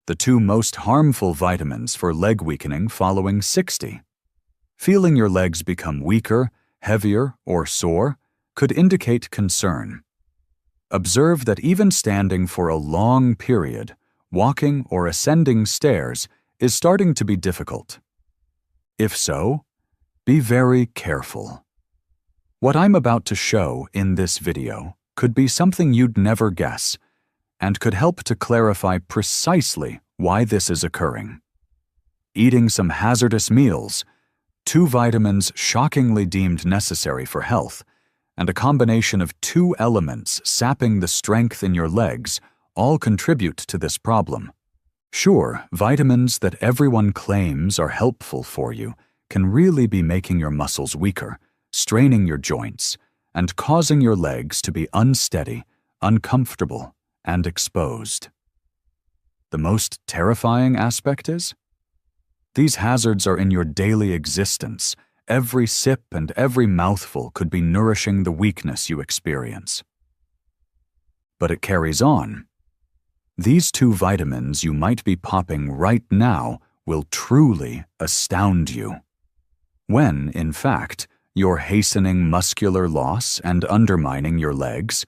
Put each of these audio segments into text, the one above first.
the two most harmful vitamins for leg weakening following 60. Feeling your legs become weaker, heavier, or sore could indicate concern. Observe that even standing for a long period, walking or ascending stairs is starting to be difficult. If so, be very careful. What I'm about to show in this video could be something you'd never guess, and could help to clarify precisely why this is occurring. Eating some hazardous meals, 2 vitamins shockingly deemed necessary for health, and a combination of 2 elements sapping the strength in your legs all contribute to this problem. Sure, vitamins that everyone claims are helpful for you can really be making your muscles weaker, straining your joints, and causing your legs to be unsteady, uncomfortable, and exposed. The most terrifying aspect is, these hazards are in your daily existence. Every sip and every mouthful could be nourishing the weakness you experience. But it carries on. These 2 vitamins you might be popping right now will truly astound you. When, in fact, you're hastening muscular loss and undermining your legs,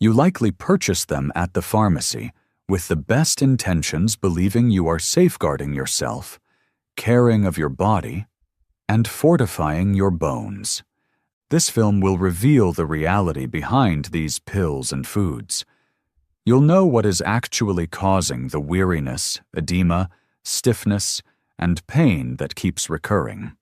you likely purchase them at the pharmacy with the best intentions, believing you are safeguarding yourself, caring of your body, and fortifying your bones. This film will reveal the reality behind these pills and foods. You'll know what is actually causing the weariness, edema, stiffness, and pain that keeps recurring.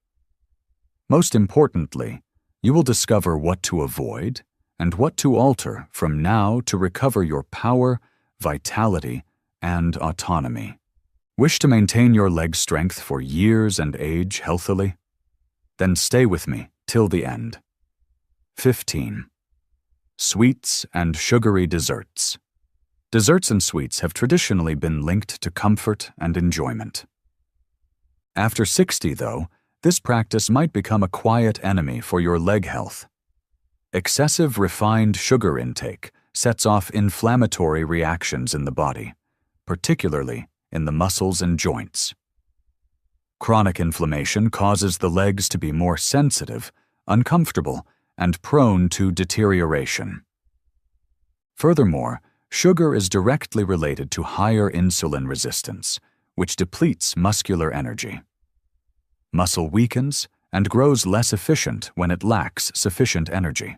Most importantly, you will discover what to avoid and what to alter from now to recover your power, vitality, and autonomy. Wish to maintain your leg strength for years and age healthily? Then stay with me till the end. 15. Sweets and sugary desserts. Desserts and sweets have traditionally been linked to comfort and enjoyment. After 60, though, this practice might become a quiet enemy for your leg health. Excessive refined sugar intake sets off inflammatory reactions in the body, particularly in the muscles and joints. Chronic inflammation causes the legs to be more sensitive, uncomfortable, and prone to deterioration. Furthermore, sugar is directly related to higher insulin resistance, which depletes muscular energy. Muscle weakens and grows less efficient when it lacks sufficient energy.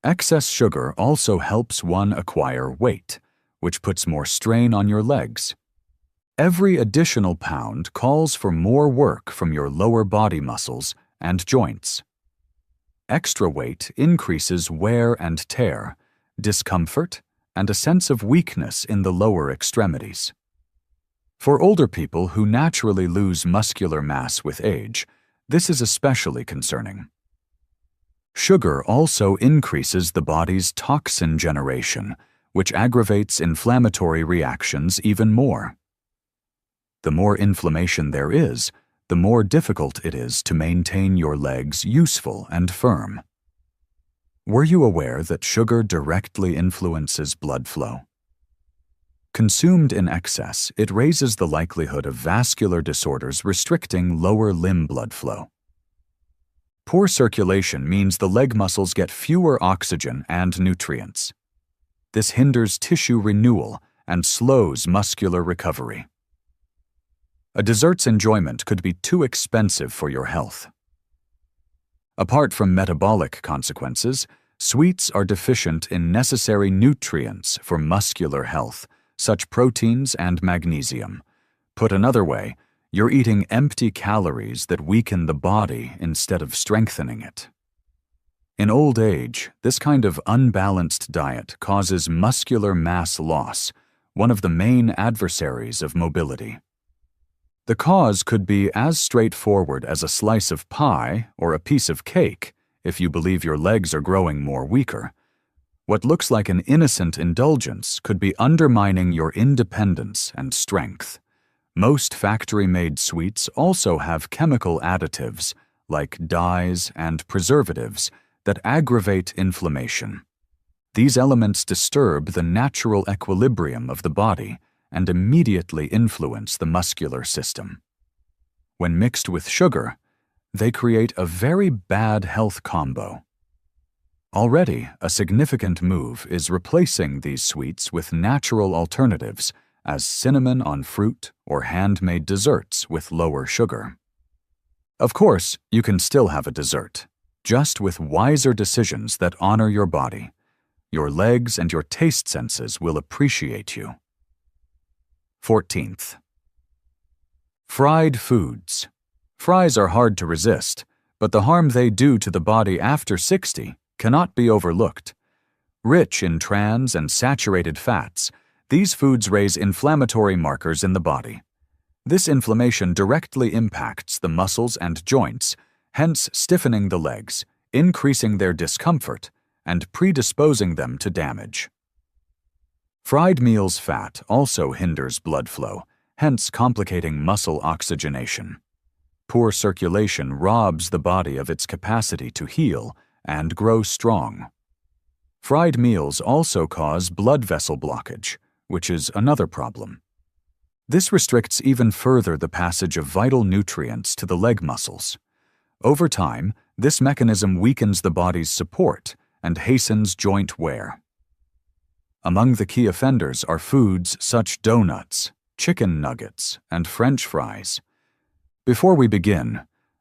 Excess sugar also helps one acquire weight, which puts more strain on your legs. Every additional pound calls for more work from your lower body muscles and joints. Extra weight increases wear and tear, discomfort, and a sense of weakness in the lower extremities. For older people who naturally lose muscular mass with age, this is especially concerning. Sugar also increases the body's toxin generation, which aggravates inflammatory reactions even more. The more inflammation there is, the more difficult it is to maintain your legs useful and firm. Were you aware that sugar directly influences blood flow? Consumed in excess, it raises the likelihood of vascular disorders restricting lower limb blood flow. Poor circulation means the leg muscles get fewer oxygen and nutrients. This hinders tissue renewal and slows muscular recovery. A dessert's enjoyment could be too expensive for your health. Apart from metabolic consequences, sweets are deficient in necessary nutrients for muscular health, such proteins and magnesium. Put another way, you're eating empty calories that weaken the body instead of strengthening it. In old age, this kind of unbalanced diet causes muscular mass loss, one of the main adversaries of mobility. The cause could be as straightforward as a slice of pie or a piece of cake if you believe your legs are growing more weaker. What looks like an innocent indulgence could be undermining your independence and strength. Most factory-made sweets also have chemical additives, like dyes and preservatives, that aggravate inflammation. These elements disturb the natural equilibrium of the body and immediately influence the muscular system. When mixed with sugar, they create a very bad health combo. Already, a significant move is replacing these sweets with natural alternatives as cinnamon on fruit or handmade desserts with lower sugar. Of course, you can still have a dessert, just with wiser decisions that honor your body. Your legs and your taste senses will appreciate you. 14th. Fried foods. Fries are hard to resist, but the harm they do to the body after 60 cannot be overlooked. Rich in trans and saturated fats, these foods raise inflammatory markers in the body. This inflammation directly impacts the muscles and joints, hence stiffening the legs, increasing their discomfort, and predisposing them to damage. Fried meals fat also hinders blood flow, hence complicating muscle oxygenation. Poor circulation robs the body of its capacity to heal and grow strong. Fried meals also cause blood vessel blockage, which is another problem. This restricts even further the passage of vital nutrients to the leg muscles. Over time, this mechanism weakens the body's support and hastens joint wear. Among the key offenders are foods such as donuts, chicken nuggets, and French fries. Before we begin,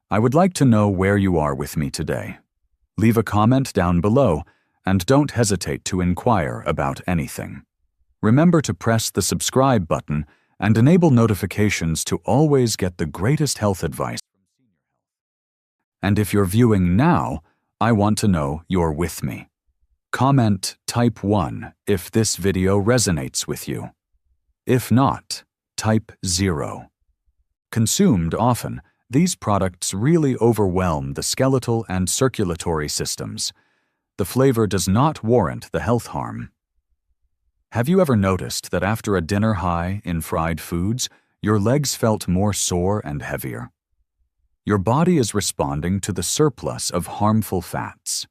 I would like to know where you are with me today. Leave a comment down below and don't hesitate to inquire about anything. Remember to press the subscribe button and enable notifications to always get the greatest health advice. And if you're viewing now, I want to know you're with me. Comment type 1 if this video resonates with you. If not, type 0. Consumed often, these products really overwhelm the skeletal and circulatory systems. The flavor does not warrant the health harm. Have you ever noticed that after a dinner high in fried foods, your legs felt more sore and heavier? Your body is responding to the surplus of harmful fats.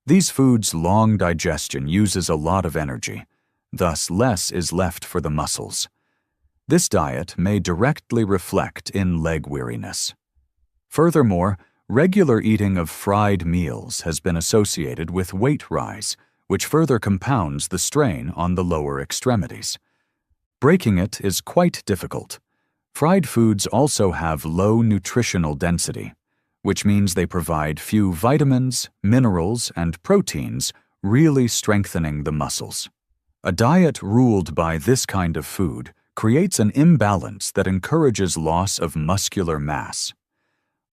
These foods' long digestion uses a lot of energy, thus less is left for the muscles. This diet may directly reflect in leg weariness. Furthermore, regular eating of fried meals has been associated with weight rise, which further compounds the strain on the lower extremities. Breaking it is quite difficult. Fried foods also have low nutritional density, which means they provide few vitamins, minerals, and proteins, really strengthening the muscles. A diet ruled by this kind of food creates an imbalance that encourages loss of muscular mass.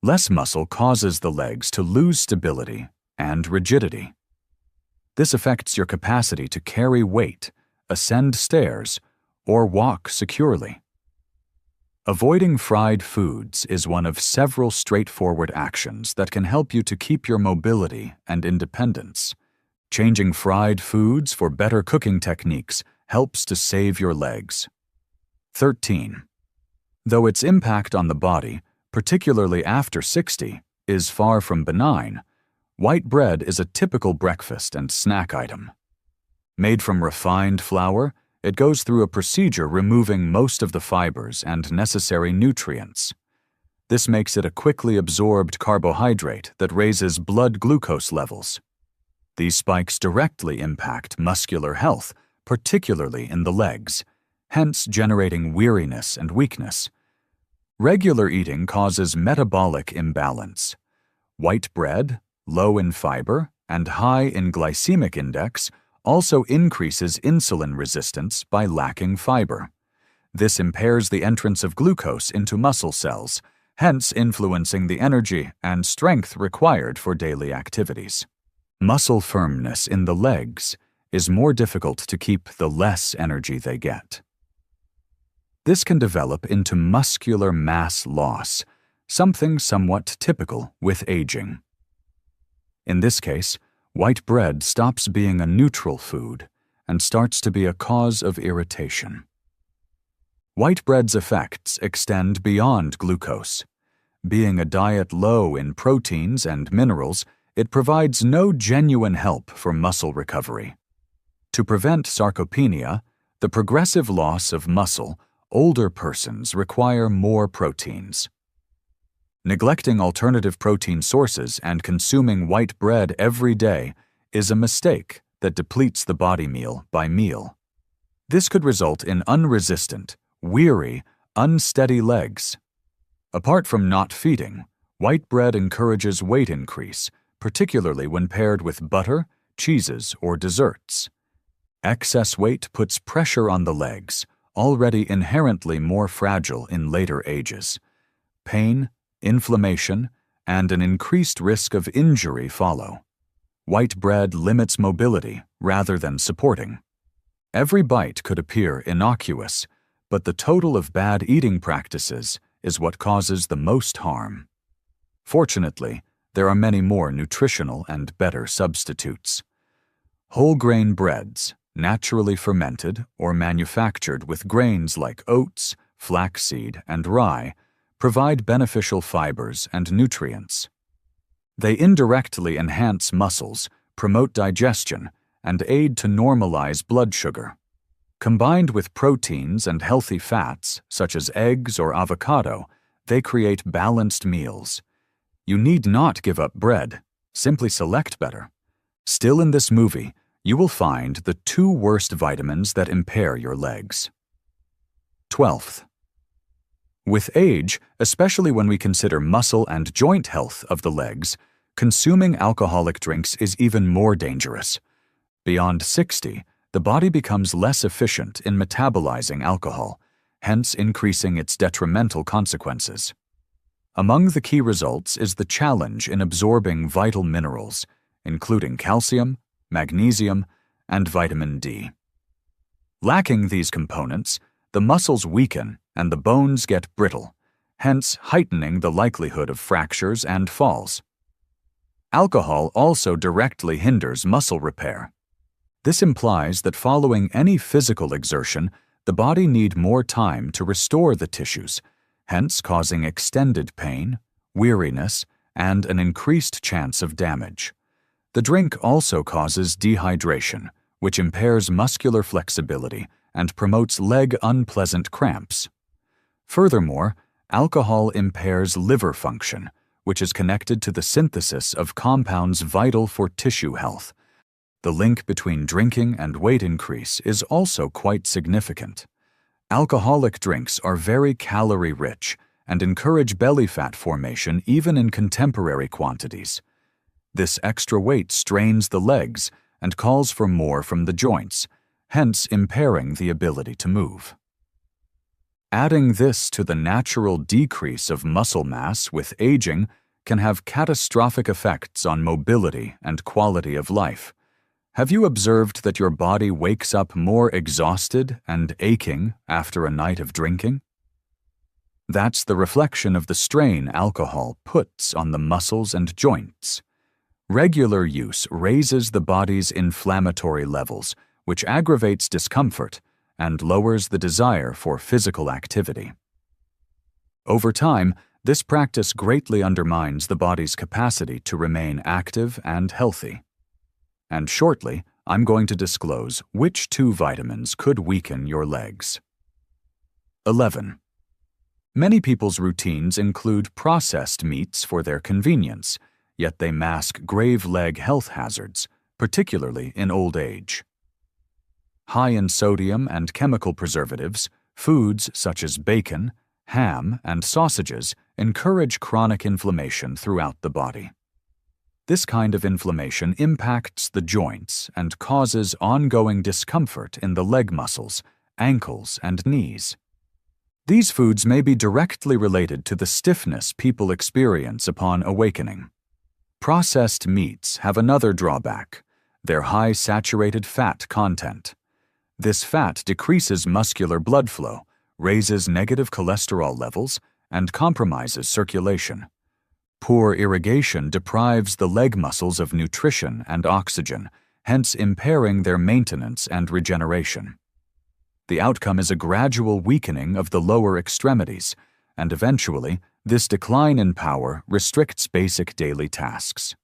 Less muscle causes the legs to lose stability and rigidity. This affects your capacity to carry weight, ascend stairs, or walk securely. Avoiding fried foods is one of several straightforward actions that can help you to keep your mobility and independence. Changing fried foods for better cooking techniques helps to save your legs. 13. Though its impact on the body, particularly after 60, is far from benign, white bread is a typical breakfast and snack item. Made from refined flour, it goes through a procedure removing most of the fibers and necessary nutrients. This makes it a quickly absorbed carbohydrate that raises blood glucose levels. These spikes directly impact muscular health, particularly in the legs, hence generating weariness and weakness. Regular eating causes metabolic imbalance. White bread, low in fiber, and high in glycemic index also increases insulin resistance by lacking fiber. This impairs the entrance of glucose into muscle cells, hence influencing the energy and strength required for daily activities. Muscle firmness in the legs is more difficult to keep the less energy they get. This can develop into muscular mass loss, something somewhat typical with aging. In this case, white bread stops being a neutral food and starts to be a cause of irritation. White bread's effects extend beyond glucose. Being a diet low in proteins and minerals, it provides no genuine help for muscle recovery. To prevent sarcopenia, the progressive loss of muscle, older persons require more proteins. Neglecting alternative protein sources and consuming white bread every day is a mistake that depletes the body meal by meal. This could result in unresistant, weary, unsteady legs. Apart from not feeding, white bread encourages weight increase, particularly when paired with butter, cheeses, or desserts. Excess weight puts pressure on the legs, already inherently more fragile in later ages. Pain, inflammation, and an increased risk of injury follow. White bread limits mobility rather than supporting. Every bite could appear innocuous, but the total of bad eating practices is what causes the most harm. Fortunately, there are many more nutritional and better substitutes. Whole grain breads, naturally fermented or manufactured with grains like oats, flaxseed, and rye, provide beneficial fibers and nutrients. They indirectly enhance muscles, promote digestion, and aid to normalize blood sugar. Combined with proteins and healthy fats, such as eggs or avocado, they create balanced meals. You need not give up bread, simply select better. Still in this movie, you will find the 2 worst vitamins that impair your legs. 12th. With age, especially when we consider muscle and joint health of the legs, consuming alcoholic drinks is even more dangerous. Beyond 60, the body becomes less efficient in metabolizing alcohol, hence increasing its detrimental consequences. Among the key results is the challenge in absorbing vital minerals, including calcium, magnesium, and vitamin D. Lacking these components, the muscles weaken and the bones get brittle, hence heightening the likelihood of fractures and falls. Alcohol also directly hinders muscle repair. This implies that following any physical exertion, the body needs more time to restore the tissues, hence causing extended pain, weariness, and an increased chance of damage. The drink also causes dehydration, which impairs muscular flexibility and promotes leg unpleasant cramps. Furthermore, alcohol impairs liver function, which is connected to the synthesis of compounds vital for tissue health. The link between drinking and weight increase is also quite significant. Alcoholic drinks are very calorie-rich and encourage belly fat formation even in contemporary quantities. This extra weight strains the legs and calls for more from the joints, hence impairing the ability to move. Adding this to the natural decrease of muscle mass with aging can have catastrophic effects on mobility and quality of life. Have you observed that your body wakes up more exhausted and aching after a night of drinking? That's the reflection of the strain alcohol puts on the muscles and joints. Regular use raises the body's inflammatory levels, which aggravates discomfort and lowers the desire for physical activity. Over time, this practice greatly undermines the body's capacity to remain active and healthy. And shortly, I'm going to disclose which 2 vitamins could weaken your legs. 11. Many people's routines include processed meats for their convenience, yet they mask grave leg health hazards, particularly in old age. High in sodium and chemical preservatives, foods such as bacon, ham, and sausages encourage chronic inflammation throughout the body. This kind of inflammation impacts the joints and causes ongoing discomfort in the leg muscles, ankles, and knees. These foods may be directly related to the stiffness people experience upon awakening. Processed meats have another drawback: their high saturated fat content. This fat decreases muscular blood flow, raises negative cholesterol levels, and compromises circulation. Poor irrigation deprives the leg muscles of nutrition and oxygen, hence impairing their maintenance and regeneration. The outcome is a gradual weakening of the lower extremities, and eventually, this decline in power restricts basic daily tasks.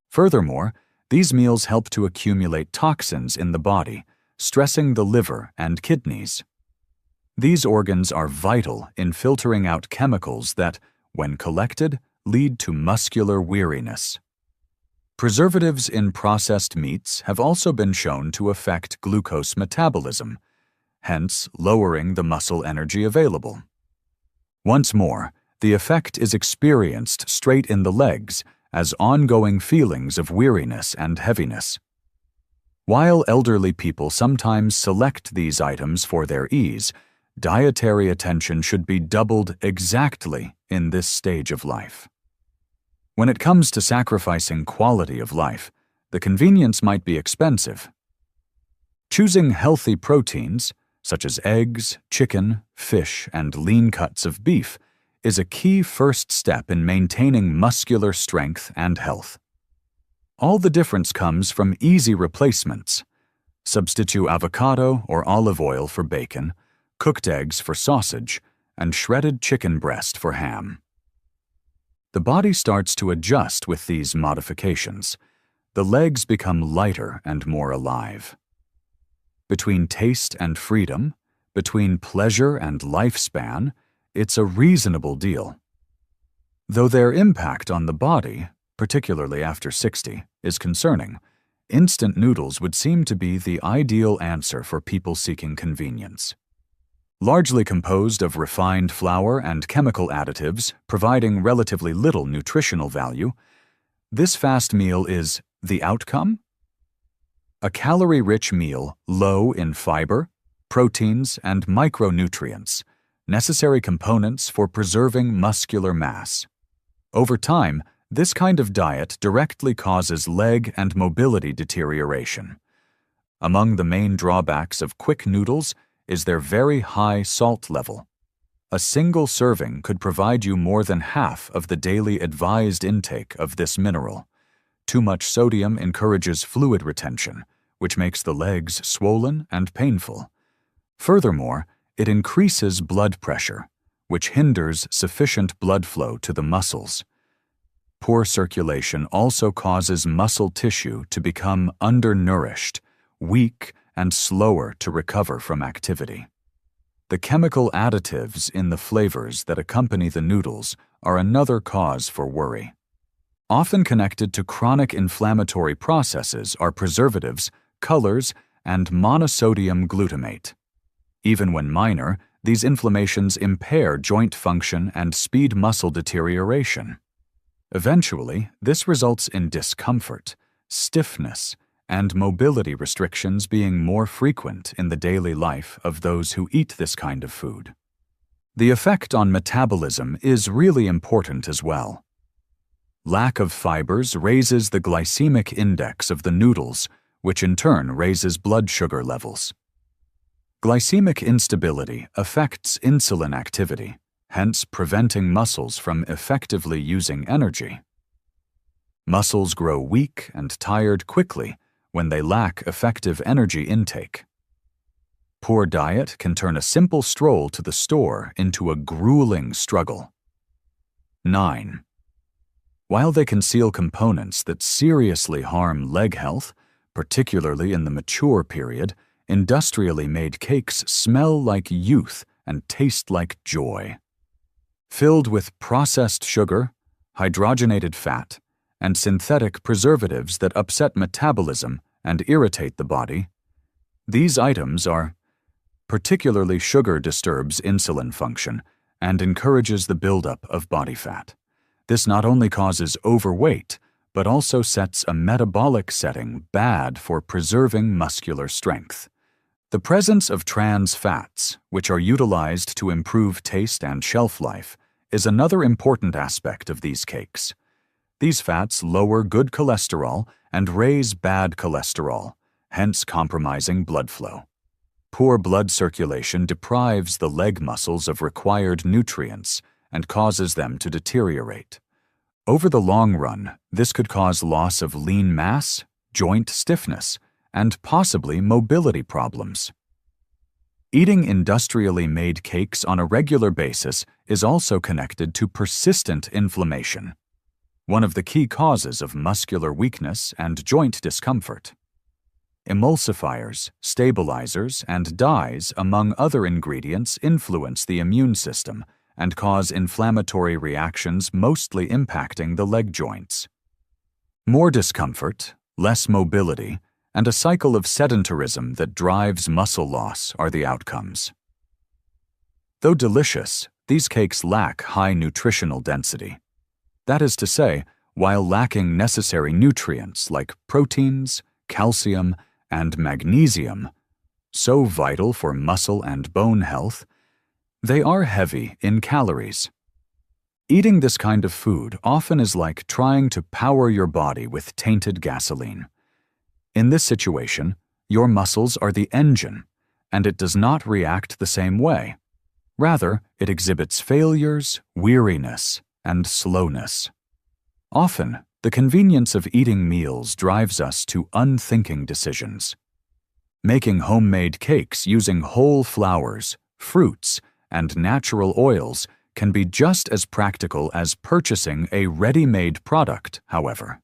Furthermore, these meals help to accumulate toxins in the body, stressing the liver and kidneys. These organs are vital in filtering out chemicals that, when collected, lead to muscular weariness. Preservatives in processed meats have also been shown to affect glucose metabolism, hence lowering the muscle energy available. Once more, the effect is experienced straight in the legs as ongoing feelings of weariness and heaviness. While elderly people sometimes select these items for their ease, dietary attention should be doubled exactly in this stage of life. When it comes to sacrificing quality of life, the convenience might be expensive. Choosing healthy proteins, such as eggs, chicken, fish, and lean cuts of beef, is a key first step in maintaining muscular strength and health. All the difference comes from easy replacements. Substitute avocado or olive oil for bacon, cooked eggs for sausage, and shredded chicken breast for ham. The body starts to adjust with these modifications. The legs become lighter and more alive. Between taste and freedom, between pleasure and lifespan, it's a reasonable deal. Though their impact on the body, particularly after 60, is concerning, instant noodles would seem to be the ideal answer for people seeking convenience. Largely composed of refined flour and chemical additives, providing relatively little nutritional value, this fast meal is the outcome? A calorie-rich meal low in fiber, proteins, and micronutrients, necessary components for preserving muscular mass. Over time, this kind of diet directly causes leg and mobility deterioration. Among the main drawbacks of quick noodles is their very high salt level. A single serving could provide you more than half of the daily advised intake of this mineral. Too much sodium encourages fluid retention, which makes the legs swollen and painful. Furthermore, it increases blood pressure, which hinders sufficient blood flow to the muscles. Poor circulation also causes muscle tissue to become undernourished, weak, and slower to recover from activity. The chemical additives in the flavors that accompany the noodles are another cause for worry. Often connected to chronic inflammatory processes are preservatives, colors, and monosodium glutamate. Even when minor, these inflammations impair joint function and speed muscle deterioration. Eventually, this results in discomfort, stiffness, and mobility restrictions being more frequent in the daily life of those who eat this kind of food. The effect on metabolism is really important as well. Lack of fibers raises the glycemic index of the noodles, which in turn raises blood sugar levels. Glycemic instability affects insulin activity, hence preventing muscles from effectively using energy. Muscles grow weak and tired quickly when they lack effective energy intake. Poor diet can turn a simple stroll to the store into a grueling struggle. 9. While they conceal components that seriously harm leg health, particularly in the mature period, industrially made cakes smell like youth and taste like joy. Filled with processed sugar, hydrogenated fat, and synthetic preservatives that upset metabolism and irritate the body, these items are particularly sugar disturbs insulin function and encourages the buildup of body fat. This not only causes overweight, but also sets a metabolic setting bad for preserving muscular strength. The presence of trans fats, which are utilized to improve taste and shelf life, is another important aspect of these cakes. These fats lower good cholesterol and raise bad cholesterol, hence compromising blood flow. Poor blood circulation deprives the leg muscles of required nutrients and causes them to deteriorate. Over the long run, this could cause loss of lean mass, joint stiffness, and possibly mobility problems. Eating industrially made cakes on a regular basis is also connected to persistent inflammation, one of the key causes of muscular weakness and joint discomfort. Emulsifiers, stabilizers, and dyes, among other ingredients, influence the immune system and cause inflammatory reactions mostly impacting the leg joints. More discomfort, less mobility, and a cycle of sedentarism that drives muscle loss are the outcomes. Though delicious, these cakes lack high nutritional density. That is to say, while lacking necessary nutrients like proteins, calcium, and magnesium, so vital for muscle and bone health, they are heavy in calories. Eating this kind of food often is like trying to power your body with tainted gasoline. In this situation, your muscles are the engine, and it does not react the same way. Rather, it exhibits failures, weariness, and slowness. Often, the convenience of eating meals drives us to unthinking decisions. Making homemade cakes using whole flours, fruits, and natural oils can be just as practical as purchasing a ready-made product, however.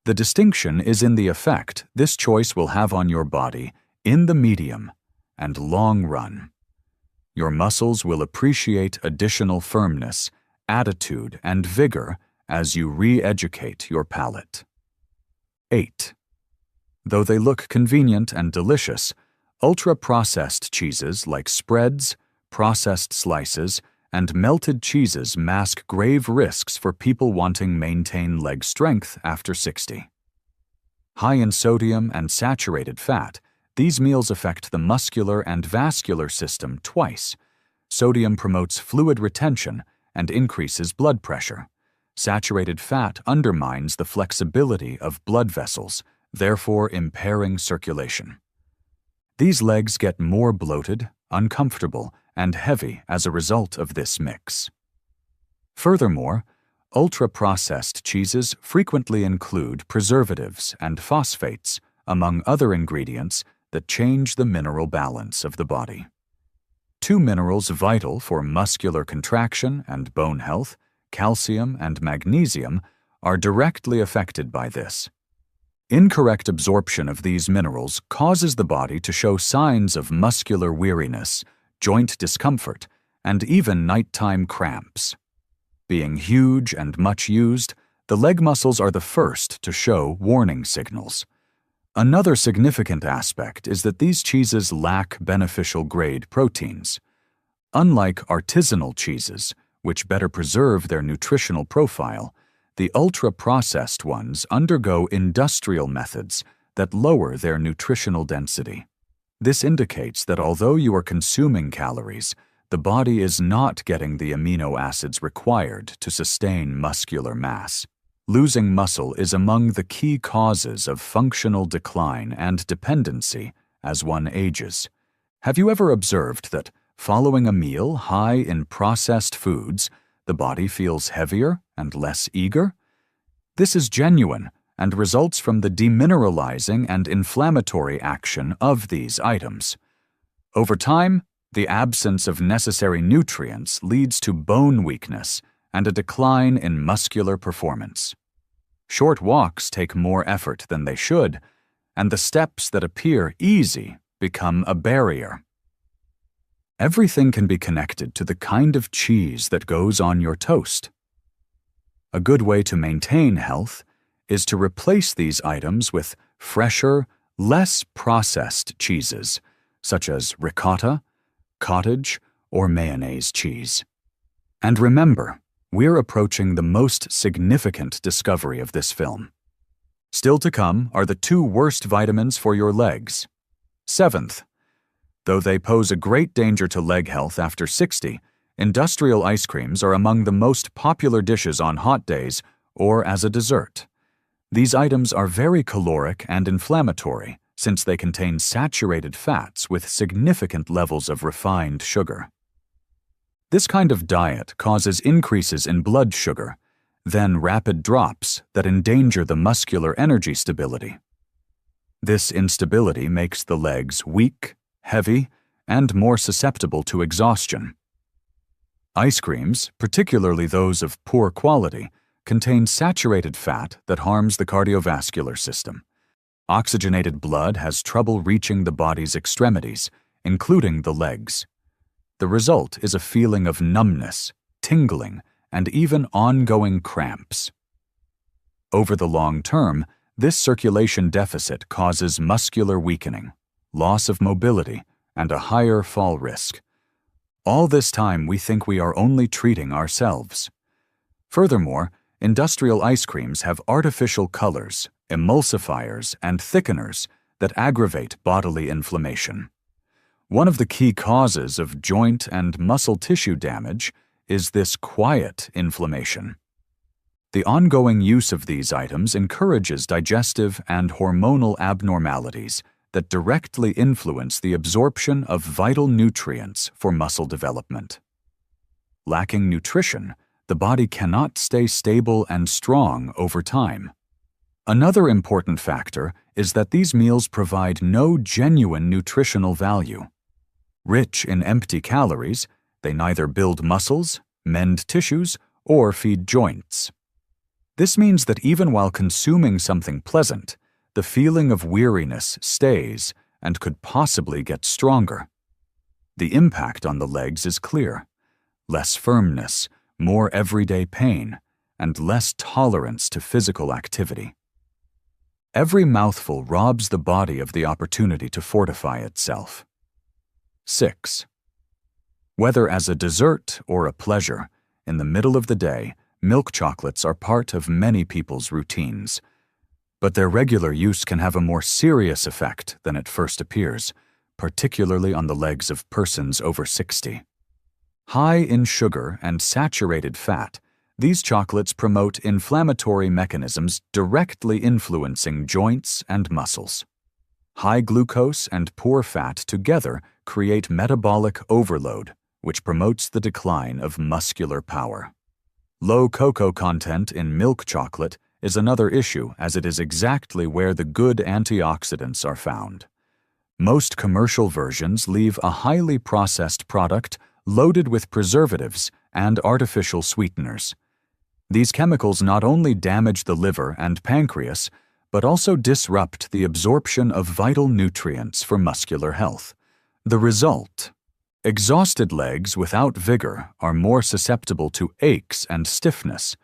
The distinction is in the effect this choice will have on your body in the medium and long run. Your muscles will appreciate additional firmness, attitude, and vigor as you re-educate your palate. 8. Though they look convenient and delicious, ultra-processed cheeses like spreads, processed slices, and melted cheeses mask grave risks for people wanting maintain leg strength after 60. High in sodium and saturated fat, these meals affect the muscular and vascular system twice. Sodium promotes fluid retention and increases blood pressure. Saturated fat undermines the flexibility of blood vessels, therefore impairing circulation. These legs get more bloated, uncomfortable, and heavy as a result of this mix. Furthermore, ultra-processed cheeses frequently include preservatives and phosphates, among other ingredients that change the mineral balance of the body. Two minerals vital for muscular contraction and bone health, calcium and magnesium, are directly affected by this. Incorrect absorption of these minerals causes the body to show signs of muscular weariness, joint discomfort, and even nighttime cramps. Being huge and much used, the leg muscles are the first to show warning signals. Another significant aspect is that these cheeses lack beneficial grade proteins. Unlike artisanal cheeses, which better preserve their nutritional profile, the ultra-processed ones undergo industrial methods that lower their nutritional density. This indicates that although you are consuming calories, the body is not getting the amino acids required to sustain muscular mass. Losing muscle is among the key causes of functional decline and dependency as one ages. Have you ever observed that, following a meal high in processed foods, the body feels heavier and less eager? This is genuine and results from the demineralizing and inflammatory action of these items. Over time, the absence of necessary nutrients leads to bone weakness and a decline in muscular performance. Short walks take more effort than they should, and the steps that appear easy become a barrier. Everything can be connected to the kind of cheese that goes on your toast. A good way to maintain health is to replace these items with fresher, less processed cheeses, such as ricotta, cottage, or mayonnaise cheese. And remember, we're approaching the most significant discovery of this film. Still to come are the 2 worst vitamins for your legs. 7th, though they pose a great danger to leg health after 60, industrial ice creams are among the most popular dishes on hot days or as a dessert. These items are very caloric and inflammatory since they contain saturated fats with significant levels of refined sugar. This kind of diet causes increases in blood sugar, then rapid drops that endanger the muscular energy stability. This instability makes the legs weak, heavy, and more susceptible to exhaustion. Ice creams, particularly those of poor quality, contain saturated fat that harms the cardiovascular system. Oxygenated blood has trouble reaching the body's extremities, including the legs. The result is a feeling of numbness, tingling, and even ongoing cramps. Over the long term, this circulation deficit causes muscular weakening, loss of mobility, and a higher fall risk. All this time we think we are only treating ourselves. Furthermore, industrial ice creams have artificial colors, emulsifiers, and thickeners that aggravate bodily inflammation. One of the key causes of joint and muscle tissue damage is this quiet inflammation. The ongoing use of these items encourages digestive and hormonal abnormalities that directly influence the absorption of vital nutrients for muscle development. Lacking nutrition, the body cannot stay stable and strong over time. Another important factor is that these meals provide no genuine nutritional value. Rich in empty calories, they neither build muscles, mend tissues, or feed joints. This means that even while consuming something pleasant, the feeling of weariness stays and could possibly get stronger. The impact on the legs is clear: less firmness, more everyday pain, and less tolerance to physical activity. Every mouthful robs the body of the opportunity to fortify itself. 6. Whether as a dessert or a pleasure, in the middle of the day, milk chocolates are part of many people's routines. But their regular use can have a more serious effect than it first appears, particularly on the legs of persons over 60. High in sugar and saturated fat, these chocolates promote inflammatory mechanisms directly influencing joints and muscles. High glucose and poor fat together create metabolic overload, which promotes the decline of muscular power. Low cocoa content in milk chocolate is another issue, as it is exactly where the good antioxidants are found. Most commercial versions leave a highly processed product loaded with preservatives and artificial sweeteners. These chemicals not only damage the liver and pancreas, but also disrupt the absorption of vital nutrients for muscular health. The result: exhausted legs without vigor are more susceptible to aches and stiffness.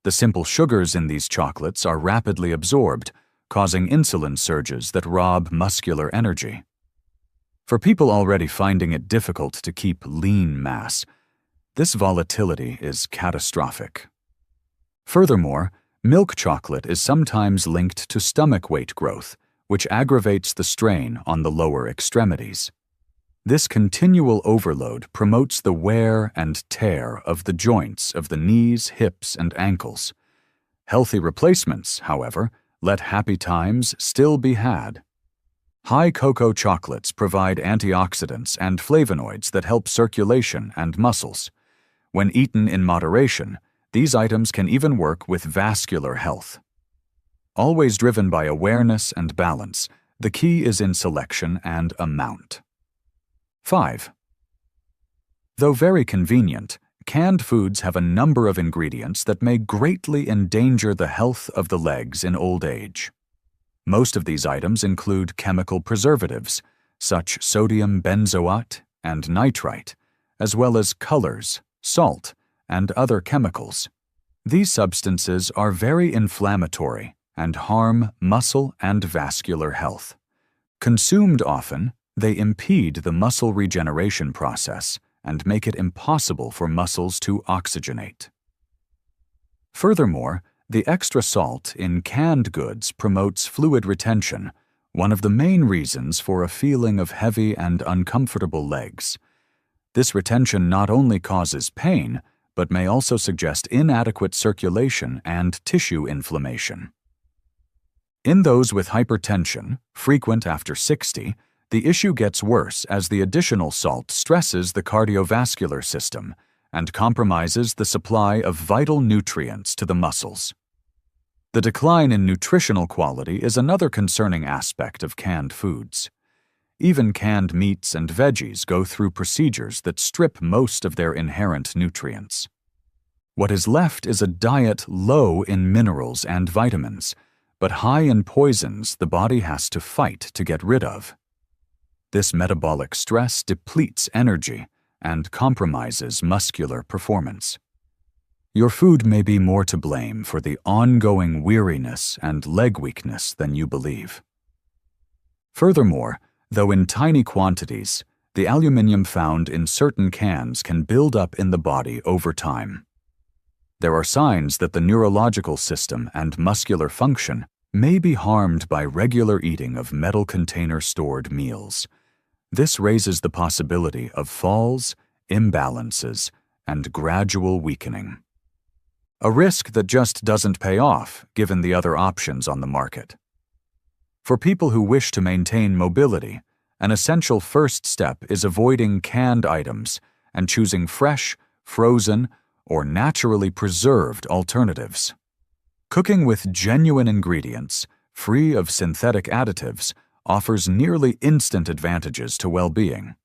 The simple sugars in these chocolates are rapidly absorbed, causing insulin surges that rob muscular energy. For people already finding it difficult to keep lean mass, this volatility is catastrophic. Furthermore, milk chocolate is sometimes linked to stomach weight growth, which aggravates the strain on the lower extremities. This continual overload promotes the wear and tear of the joints of the knees, hips, and ankles. Healthy replacements, however, let happy times still be had. High cocoa chocolates provide antioxidants and flavonoids that help circulation and muscles. When eaten in moderation, these items can even work with vascular health. Always driven by awareness and balance, the key is in selection and amount. 5. Though very convenient, canned foods have a number of ingredients that may greatly endanger the health of the legs in old age. Most of these items include chemical preservatives, such sodium benzoate and nitrite, as well as colors, salt, and other chemicals. These substances are very inflammatory and harm muscle and vascular health. Consumed often, they impede the muscle regeneration process and make it impossible for muscles to oxygenate. Furthermore, the extra salt in canned goods promotes fluid retention, one of the main reasons for a feeling of heavy and uncomfortable legs. This retention not only causes pain, but may also suggest inadequate circulation and tissue inflammation. In those with hypertension, frequent after 60, the issue gets worse as the additional salt stresses the cardiovascular system and compromises the supply of vital nutrients to the muscles. The decline in nutritional quality is another concerning aspect of canned foods. Even canned meats and veggies go through procedures that strip most of their inherent nutrients. What is left is a diet low in minerals and vitamins, but high in poisons the body has to fight to get rid of. This metabolic stress depletes energy and compromises muscular performance. Your food may be more to blame for the ongoing weariness and leg weakness than you believe. Furthermore, though in tiny quantities, the aluminium found in certain cans can build up in the body over time. There are signs that the neurological system and muscular function may be harmed by regular eating of metal container-stored meals. This raises the possibility of falls, imbalances, and gradual weakening. A risk that just doesn't pay off given the other options on the market. For people who wish to maintain mobility, an essential first step is avoiding canned items and choosing fresh, frozen, or naturally preserved alternatives. Cooking with genuine ingredients, free of synthetic additives, offers nearly instant advantages to well-being.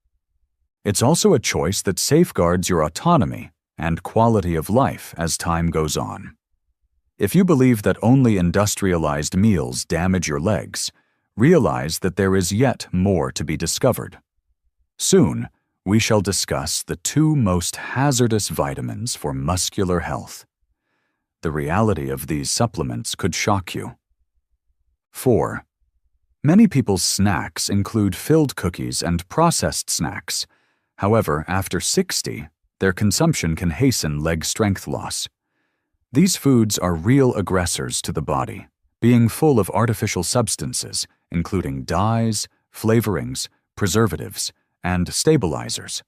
It's also a choice that safeguards your autonomy and quality of life as time goes on. If you believe that only industrialized meals damage your legs, realize that there is yet more to be discovered. Soon, we shall discuss the two most hazardous vitamins for muscular health. The reality of these supplements could shock you. 4. Many people's snacks include filled cookies and processed snacks. However, after 60, their consumption can hasten leg strength loss. These foods are real aggressors to the body, being full of artificial substances, including dyes, flavorings, preservatives, and stabilizers.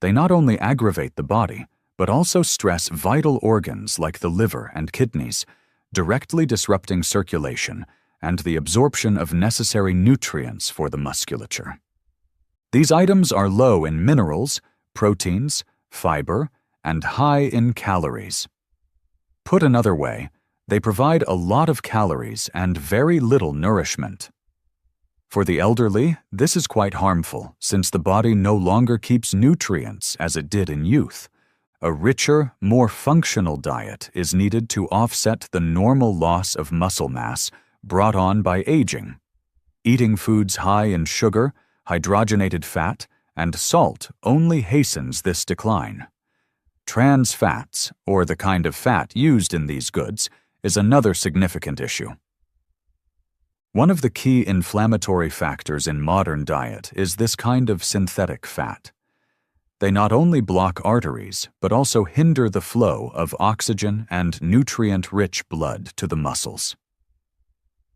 They not only aggravate the body, but also stress vital organs like the liver and kidneys, directly disrupting circulation and the absorption of necessary nutrients for the musculature. These items are low in minerals, proteins, fiber, and high in calories. Put another way, they provide a lot of calories and very little nourishment. For the elderly, this is quite harmful since the body no longer keeps nutrients as it did in youth. A richer, more functional diet is needed to offset the normal loss of muscle mass brought on by aging. Eating foods high in sugar, hydrogenated fat, and salt only hastens this decline. Trans fats, or the kind of fat used in these goods, is another significant issue. One of the key inflammatory factors in modern diet is this kind of synthetic fat. They not only block arteries, but also hinder the flow of oxygen and nutrient-rich blood to the muscles.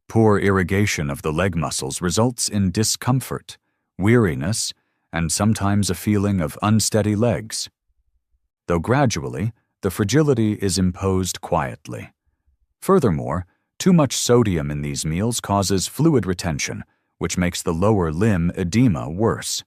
Poor irrigation of the leg muscles results in discomfort, weariness, and sometimes a feeling of unsteady legs. Though gradually, the fragility is imposed quietly. Furthermore, too much sodium in these meals causes fluid retention, which makes the lower limb edema worse.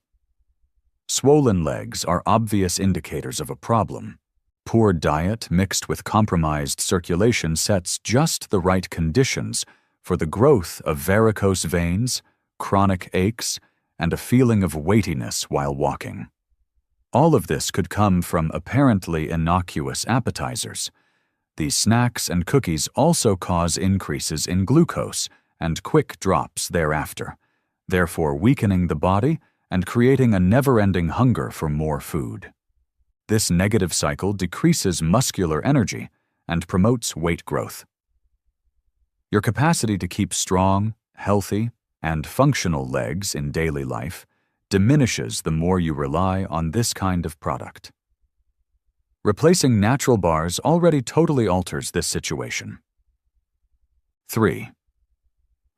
Swollen legs are obvious indicators of a problem. Poor diet mixed with compromised circulation sets just the right conditions for the growth of varicose veins, chronic aches, and a feeling of weightiness while walking. All of this could come from apparently innocuous appetizers. These snacks and cookies also cause increases in glucose and quick drops thereafter, therefore weakening the body and creating a never-ending hunger for more food. This negative cycle decreases muscular energy and promotes weight growth. Your capacity to keep strong, healthy, and functional legs in daily life diminishes the more you rely on this kind of product. Replacing natural bars already totally alters this situation. 3.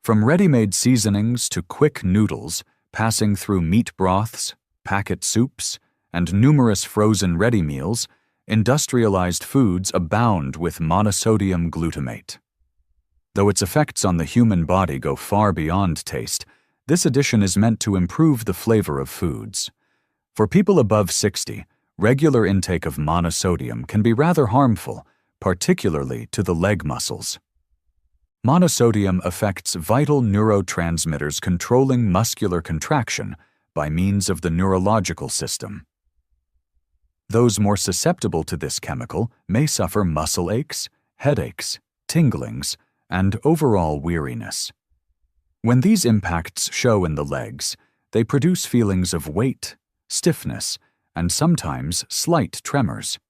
From ready-made seasonings to quick noodles, passing through meat broths, packet soups, and numerous frozen ready meals, industrialized foods abound with monosodium glutamate. Though its effects on the human body go far beyond taste, this addition is meant to improve the flavor of foods. For people above 60, regular intake of monosodium can be rather harmful, particularly to the leg muscles. Monosodium affects vital neurotransmitters controlling muscular contraction by means of the neurological system. Those more susceptible to this chemical may suffer muscle aches, headaches, tinglings, and overall weariness. When these impacts show in the legs, they produce feelings of weight, stiffness, and sometimes slight tremors.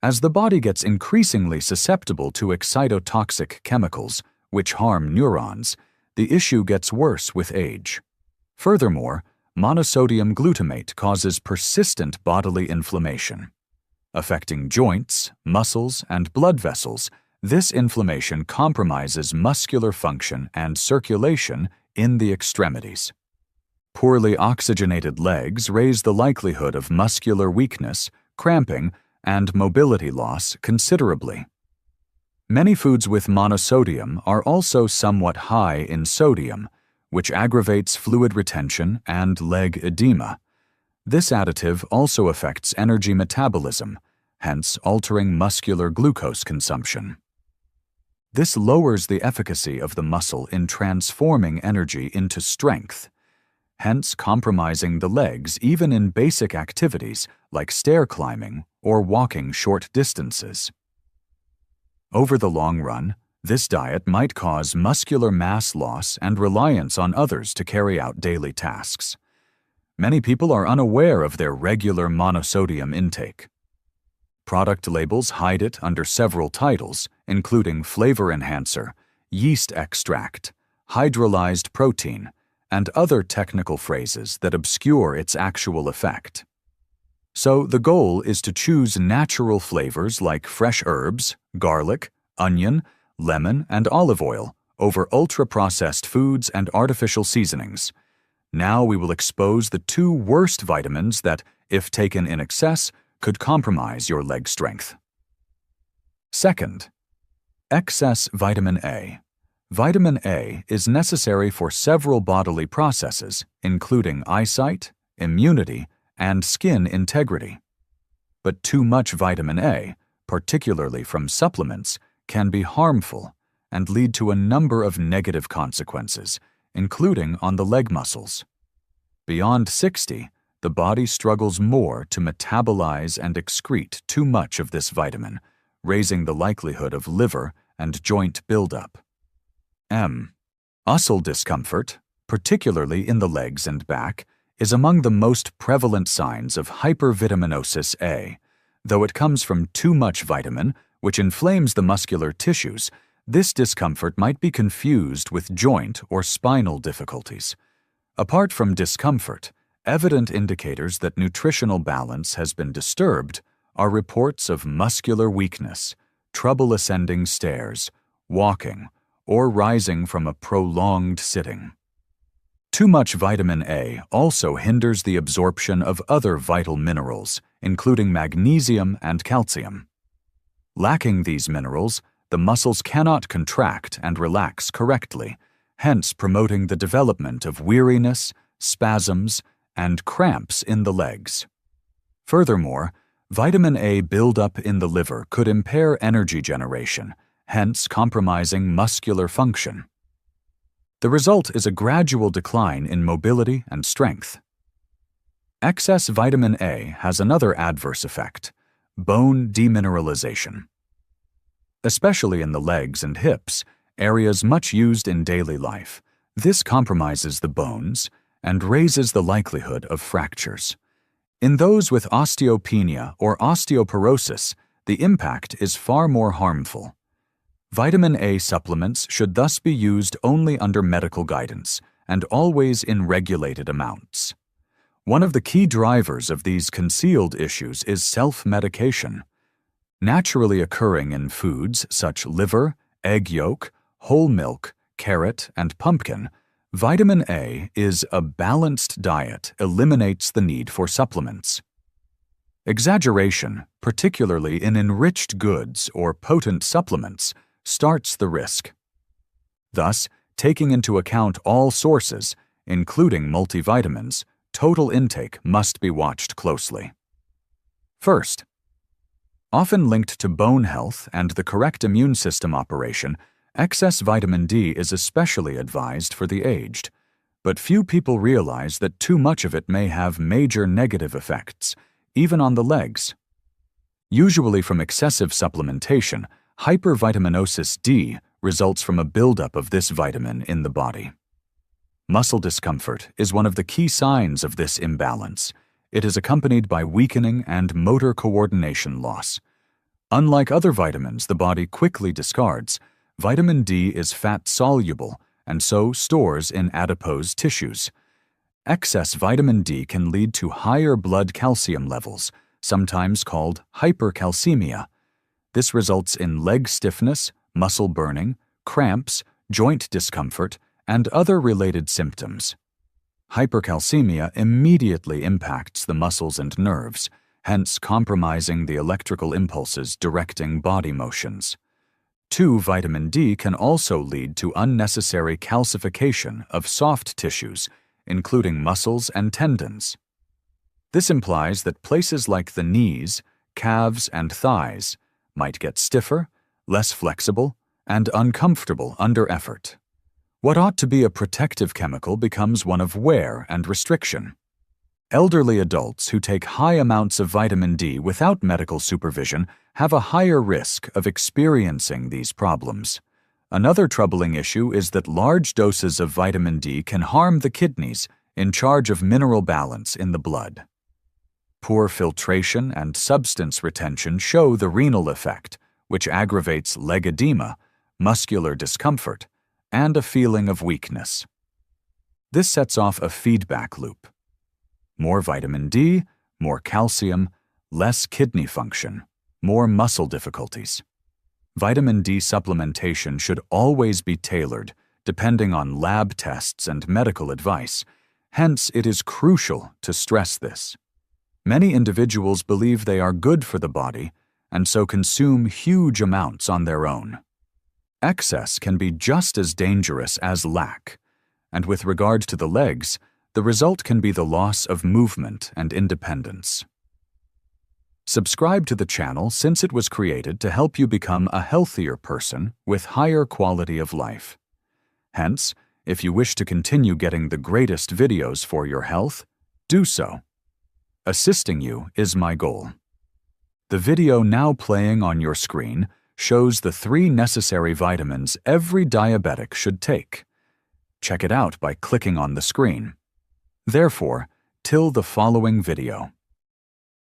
As the body gets increasingly susceptible to excitotoxic chemicals, which harm neurons, the issue gets worse with age. Furthermore, monosodium glutamate causes persistent bodily inflammation. Affecting joints, muscles, and blood vessels, this inflammation compromises muscular function and circulation in the extremities. Poorly oxygenated legs raise the likelihood of muscular weakness, cramping, and mobility loss considerably. Many foods with monosodium are also somewhat high in sodium, which aggravates fluid retention and leg edema. This additive also affects energy metabolism, hence altering muscular glucose consumption. This lowers the efficacy of the muscle in transforming energy into strength, hence compromising the legs even in basic activities like stair climbing or walking short distances. Over the long run, this diet might cause muscular mass loss and reliance on others to carry out daily tasks. Many people are unaware of their regular monosodium intake. Product labels hide it under several titles, including flavor enhancer, yeast extract, hydrolyzed protein, and other technical phrases that obscure its actual effect. So the goal is to choose natural flavors like fresh herbs, garlic, onion, lemon, and olive oil over ultra-processed foods and artificial seasonings. Now we will expose the two worst vitamins that, if taken in excess, could compromise your leg strength. Second, excess vitamin A. Vitamin A is necessary for several bodily processes, including eyesight, immunity, and skin integrity. But too much vitamin A, particularly from supplements, can be harmful and lead to a number of negative consequences, including on the leg muscles. Beyond 60, the body struggles more to metabolize and excrete too much of this vitamin, raising the likelihood of liver and joint buildup. Muscle discomfort, particularly in the legs and back, is among the most prevalent signs of hypervitaminosis A. Though it comes from too much vitamin, which inflames the muscular tissues, this discomfort might be confused with joint or spinal difficulties. Apart from discomfort, evident indicators that nutritional balance has been disturbed are reports of muscular weakness, trouble ascending stairs, walking, or rising from a prolonged sitting. Too much vitamin A also hinders the absorption of other vital minerals, including magnesium and calcium. Lacking these minerals, the muscles cannot contract and relax correctly, hence promoting the development of weariness, spasms, and cramps in the legs. Furthermore, vitamin A buildup in the liver could impair energy generation, hence compromising muscular function. The result is a gradual decline in mobility and strength. Excess vitamin A has another adverse effect: bone demineralization. Especially in the legs and hips, areas much used in daily life, this compromises the bones and raises the likelihood of fractures. In those with osteopenia or osteoporosis, the impact is far more harmful. Vitamin A supplements should thus be used only under medical guidance and always in regulated amounts. One of the key drivers of these concealed issues is self-medication. Naturally occurring in foods such as liver, egg yolk, whole milk, carrot, and pumpkin, vitamin A is a balanced diet eliminates the need for supplements. Exaggeration, particularly in enriched goods or potent supplements, starts the risk. Thus, taking into account all sources, including multivitamins, total intake must be watched closely. First, often linked to bone health and the correct immune system operation, excess vitamin D is especially advised for the aged, but few people realize that too much of it may have major negative effects, even on the legs. Usually from excessive supplementation, hypervitaminosis D results from a buildup of this vitamin in the body. Muscle discomfort is one of the key signs of this imbalance. It is accompanied by weakening and motor coordination loss. Unlike other vitamins the body quickly discards, vitamin D is fat-soluble and so stores in adipose tissues. Excess vitamin D can lead to higher blood calcium levels, sometimes called hypercalcemia. This results in leg stiffness, muscle burning, cramps, joint discomfort, and other related symptoms. Hypercalcemia immediately impacts the muscles and nerves, hence compromising the electrical impulses directing body motions. Vitamin D can also lead to unnecessary calcification of soft tissues, including muscles and tendons. This implies that places like the knees, calves, and thighs might get stiffer, less flexible, and uncomfortable under effort. What ought to be a protective chemical becomes one of wear and restriction. Elderly adults who take high amounts of vitamin D without medical supervision have a higher risk of experiencing these problems. Another troubling issue is that large doses of vitamin D can harm the kidneys in charge of mineral balance in the blood. Poor filtration and substance retention show the renal effect, which aggravates leg edema, muscular discomfort, and a feeling of weakness. This sets off a feedback loop. More vitamin D, more calcium, less kidney function, more muscle difficulties. Vitamin D supplementation should always be tailored, depending on lab tests and medical advice. Hence, it is crucial to stress this. Many individuals believe they are good for the body, and so consume huge amounts on their own. Excess can be just as dangerous as lack, and with regard to the legs, the result can be the loss of movement and independence. Subscribe to the channel since it was created to help you become a healthier person with higher quality of life. Hence, if you wish to continue getting the greatest videos for your health, do so. Assisting you is my goal. The video now playing on your screen shows the 3 necessary vitamins every diabetic should take. Check it out by clicking on the screen. Therefore, till the following video.